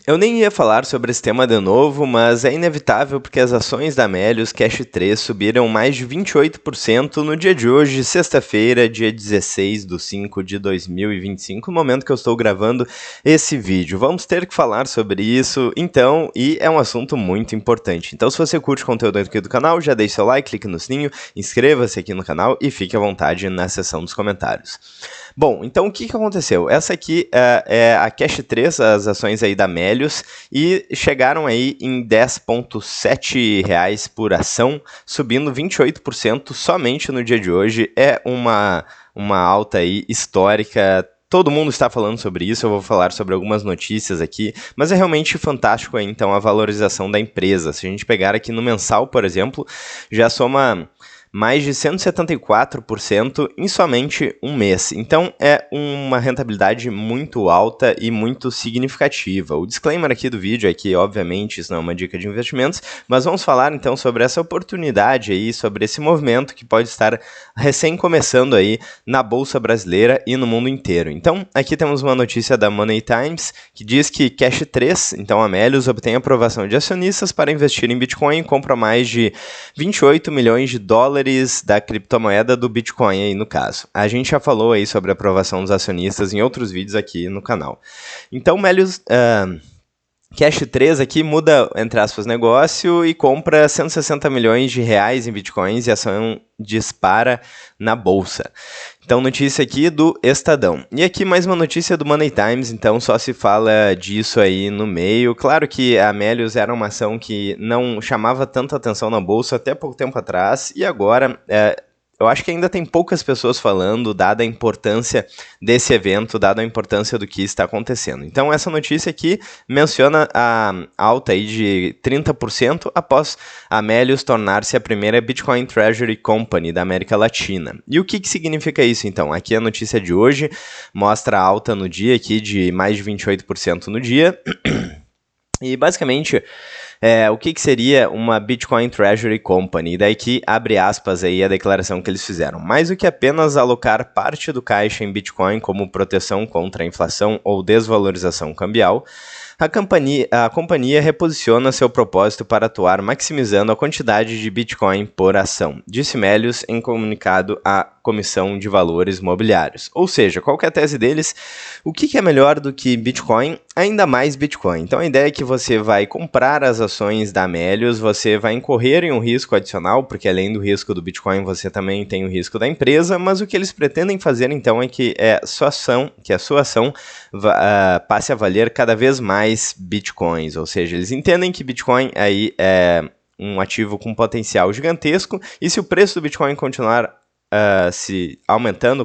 Eu nem ia falar sobre esse tema de novo, mas é inevitável porque as ações da Melius Cash 3 subiram mais de 28% no dia de hoje, sexta-feira, dia 16/5/2025, no momento que eu estou gravando esse vídeo. Vamos ter que falar sobre isso, então, e é um assunto muito importante. Então, se você curte o conteúdo aqui do canal, já deixe seu like, clique no sininho, inscreva-se aqui no canal e fique à vontade na seção dos comentários. Bom, então o que aconteceu? Essa aqui é a Cash 3, as ações aí da Melius, e chegaram aí em R$10,7 por ação, subindo 28% somente no dia de hoje. É uma alta aí histórica. Todo mundo está falando sobre isso, eu vou falar sobre algumas notícias aqui, mas é realmente fantástico aí, então, a valorização da empresa. Se a gente pegar aqui no mensal, por exemplo, já soma mais de 174% em somente um mês. Então, é uma rentabilidade muito alta e muito significativa. O disclaimer aqui do vídeo é que, obviamente, isso não é uma dica de investimentos, mas vamos falar, então, sobre essa oportunidade aí, sobre esse movimento que pode estar recém começando aí na Bolsa Brasileira e no mundo inteiro. Então, aqui temos uma notícia da Money Times, que diz que Cash 3, então a Melius, obtém aprovação de acionistas para investir em Bitcoin e compra mais de 28 milhões de dólares da criptomoeda do Bitcoin aí no caso. A gente já falou aí sobre a aprovação dos acionistas em outros vídeos aqui no canal. Então, Melius Cash 3 aqui muda, entre aspas, negócio e compra 160 milhões de reais em Bitcoins e a ação dispara na bolsa. Então, notícia aqui do Estadão. E aqui mais uma notícia do Money Times, então só se fala disso aí no meio. Claro que a Melius era uma ação que não chamava tanta atenção na bolsa até pouco tempo atrás, e agora eu acho que ainda tem poucas pessoas falando, dada a importância desse evento, dada a importância do que está acontecendo. Então, essa notícia aqui menciona a alta aí de 30% após a Melius tornar-se a primeira Bitcoin Treasury Company da América Latina. E o que significa isso, então? Aqui a notícia de hoje mostra a alta no dia aqui de mais de 28% no dia. E, basicamente, o que seria uma Bitcoin Treasury Company? Daí que abre aspas aí a declaração que eles fizeram. Mais do que apenas alocar parte do caixa em Bitcoin como proteção contra a inflação ou desvalorização cambial, a companhia reposiciona seu propósito para atuar maximizando a quantidade de Bitcoin por ação, disse Melius em comunicado à Comissão de Valores Mobiliários. Ou seja, qual que é a tese deles? O que é melhor do que Bitcoin? Ainda mais Bitcoin. Então a ideia é que você vai comprar as ações da Melius, você vai incorrer em um risco adicional, porque além do risco do Bitcoin, você também tem o risco da empresa, mas o que eles pretendem fazer então é que a sua ação passe a valer cada vez mais Bitcoins, ou seja, eles entendem que Bitcoin aí é um ativo com potencial gigantesco, e se o preço do Bitcoin continuar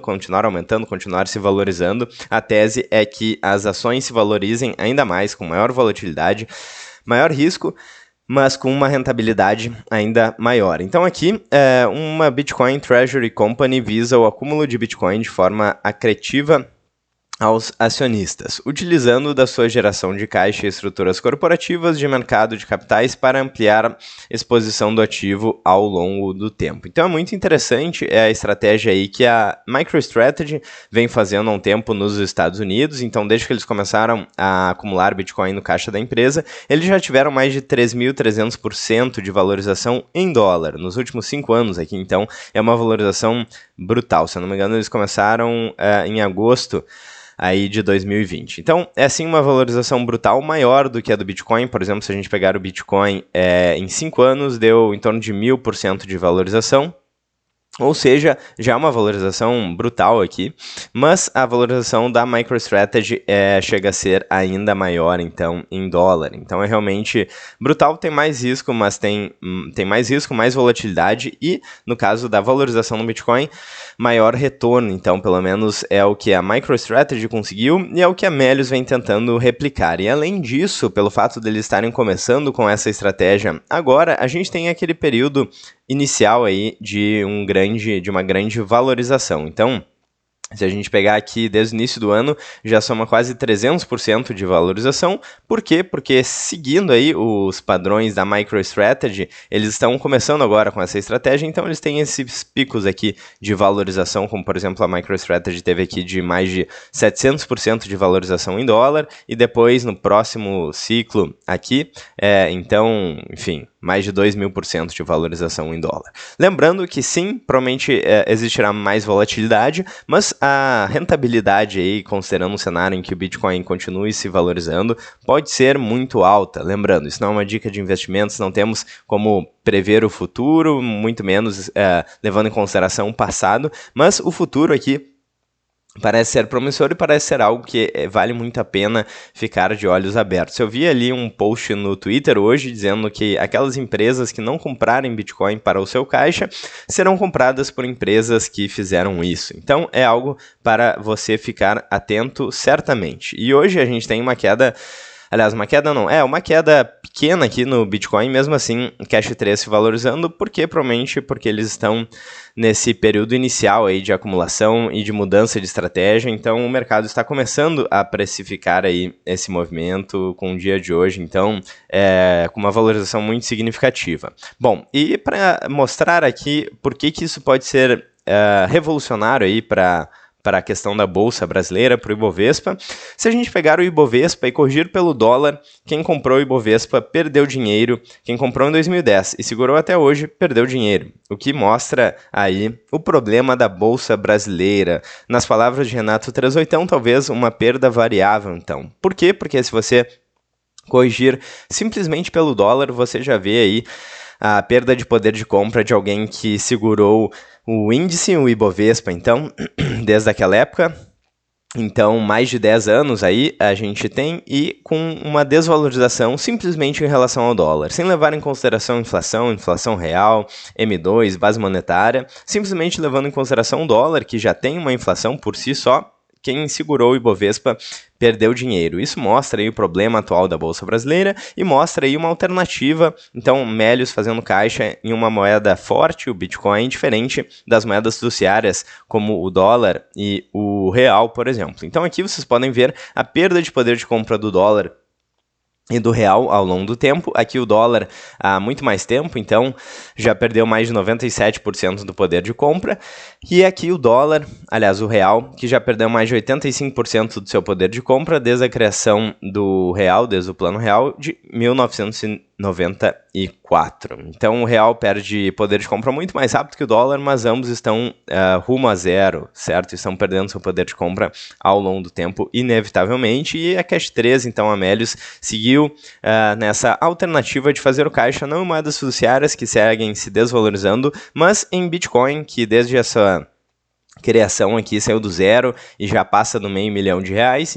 continuar se valorizando, a tese é que as ações se valorizem ainda mais, com maior volatilidade, maior risco, mas com uma rentabilidade ainda maior. Então aqui, uma Bitcoin Treasury Company visa o acúmulo de Bitcoin de forma acretiva aos acionistas, utilizando da sua geração de caixa e estruturas corporativas de mercado de capitais para ampliar a exposição do ativo ao longo do tempo. Então é muito interessante a estratégia aí que a MicroStrategy vem fazendo há um tempo nos Estados Unidos. Então, desde que eles começaram a acumular Bitcoin no caixa da empresa, eles já tiveram mais de 3.300% de valorização em dólar nos últimos 5 anos aqui. Então é uma valorização brutal. Se eu não me engano, eles começaram em agosto aí de 2020. Então, é sim uma valorização brutal, maior do que a do Bitcoin. Por exemplo, se a gente pegar o Bitcoin em 5 anos, deu em torno de 1000% de valorização. Ou seja, já é uma valorização brutal aqui, mas a valorização da MicroStrategy chega a ser ainda maior, então, em dólar. Então é realmente brutal, tem mais risco, mas tem mais risco, mais volatilidade e, no caso da valorização do Bitcoin, maior retorno. Então, pelo menos é o que a MicroStrategy conseguiu e é o que a Melius vem tentando replicar. E além disso, pelo fato de eles estarem começando com essa estratégia agora, a gente tem aquele período inicial aí de uma grande valorização. Então, Se a gente pegar aqui desde o início do ano, já soma quase 300% de valorização. Por quê? Porque seguindo aí os padrões da MicroStrategy, eles estão começando agora com essa estratégia, então eles têm esses picos aqui de valorização, como por exemplo a MicroStrategy teve aqui de mais de 700% de valorização em dólar, e depois no próximo ciclo aqui, então, enfim, mais de 2.000% de valorização em dólar. Lembrando que sim, provavelmente existirá mais volatilidade, mas a rentabilidade aí, considerando um cenário em que o Bitcoin continue se valorizando, pode ser muito alta. Lembrando, isso não é uma dica de investimentos, não temos como prever o futuro, muito menos levando em consideração o passado, mas o futuro aqui parece ser promissor e parece ser algo que vale muito a pena ficar de olhos abertos. Eu vi ali um post no Twitter hoje dizendo que aquelas empresas que não comprarem Bitcoin para o seu caixa serão compradas por empresas que fizeram isso. Então é algo para você ficar atento certamente. E hoje a gente tem uma queda... Aliás, uma queda pequena aqui no Bitcoin, mesmo assim, Cash 3 se valorizando, provavelmente porque eles estão nesse período inicial aí de acumulação e de mudança de estratégia, então o mercado está começando a precificar aí esse movimento com o dia de hoje, então com uma valorização muito significativa. Bom, e para mostrar aqui por que isso pode ser revolucionário aí para a questão da Bolsa Brasileira, para o Ibovespa. Se a gente pegar o Ibovespa e corrigir pelo dólar, quem comprou o Ibovespa perdeu dinheiro, quem comprou em 2010 e segurou até hoje perdeu dinheiro, o que mostra aí o problema da Bolsa Brasileira. Nas palavras de Renato 38, talvez uma perda variável, então. Por quê? Porque se você corrigir simplesmente pelo dólar, você já vê aí a perda de poder de compra de alguém que segurou o índice, o Ibovespa, então, desde aquela época. Então, mais de 10 anos aí a gente tem, e com uma desvalorização simplesmente em relação ao dólar, sem levar em consideração inflação real, M2, base monetária, simplesmente levando em consideração o dólar, que já tem uma inflação por si só. Quem segurou o Ibovespa perdeu dinheiro. Isso mostra aí o problema atual da Bolsa Brasileira e mostra aí uma alternativa. Então, Melius fazendo caixa em uma moeda forte, o Bitcoin, diferente das moedas fiduciárias, como o dólar e o real, por exemplo. Então, aqui vocês podem ver a perda de poder de compra do dólar e do real ao longo do tempo. Aqui o dólar há muito mais tempo, então já perdeu mais de 97% do poder de compra. E aqui o dólar, aliás o real, que já perdeu mais de 85% do seu poder de compra desde a criação do real, desde o Plano Real de 1994. Então o real perde poder de compra muito mais rápido que o dólar, mas ambos estão rumo a zero, certo? Estão perdendo seu poder de compra ao longo do tempo, inevitavelmente. E a Cash 3, então a Melius, seguiu nessa alternativa de fazer o caixa não em moedas fiduciárias que seguem se desvalorizando, mas em Bitcoin, que desde essa criação aqui saiu do zero e já passa do R$500 mil.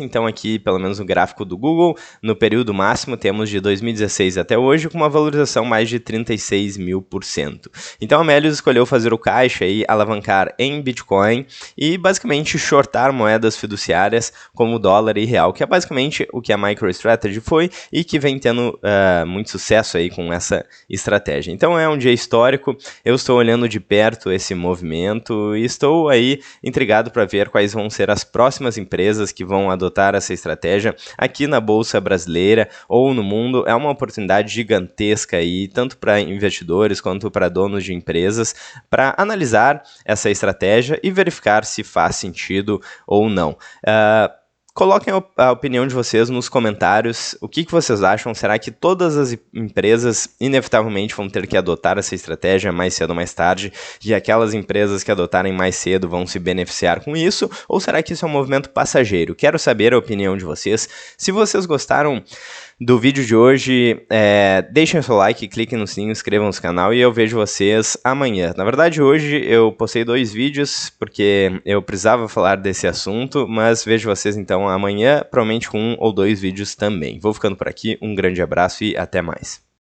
Então aqui, pelo menos no gráfico do Google, no período máximo temos de 2016 até hoje com uma valorização mais de 36.000%. Então a Melius escolheu fazer o caixa e alavancar em Bitcoin e basicamente shortar moedas fiduciárias como dólar e real, que é basicamente o que a MicroStrategy foi e que vem tendo muito sucesso aí com essa estratégia. Então é um dia histórico, eu estou olhando de perto esse movimento e estou aí intrigado para ver quais vão ser as próximas empresas que vão adotar essa estratégia aqui na Bolsa Brasileira ou no mundo. É uma oportunidade gigantesca aí, tanto para investidores quanto para donos de empresas, para analisar essa estratégia e verificar se faz sentido ou não. Coloquem a opinião de vocês nos comentários. O que vocês acham? Será que todas as empresas inevitavelmente vão ter que adotar essa estratégia mais cedo ou mais tarde, e aquelas empresas que adotarem mais cedo vão se beneficiar com isso? Ou será que isso é um movimento passageiro? Quero saber a opinião de vocês. Se vocês gostaram do vídeo de hoje, deixem seu like, cliquem no sininho, inscrevam-se no canal e eu vejo vocês amanhã. Na verdade, hoje eu postei 2 vídeos porque eu precisava falar desse assunto, mas vejo vocês então amanhã, provavelmente com 1 ou 2 vídeos também. Vou ficando por aqui, um grande abraço e até mais.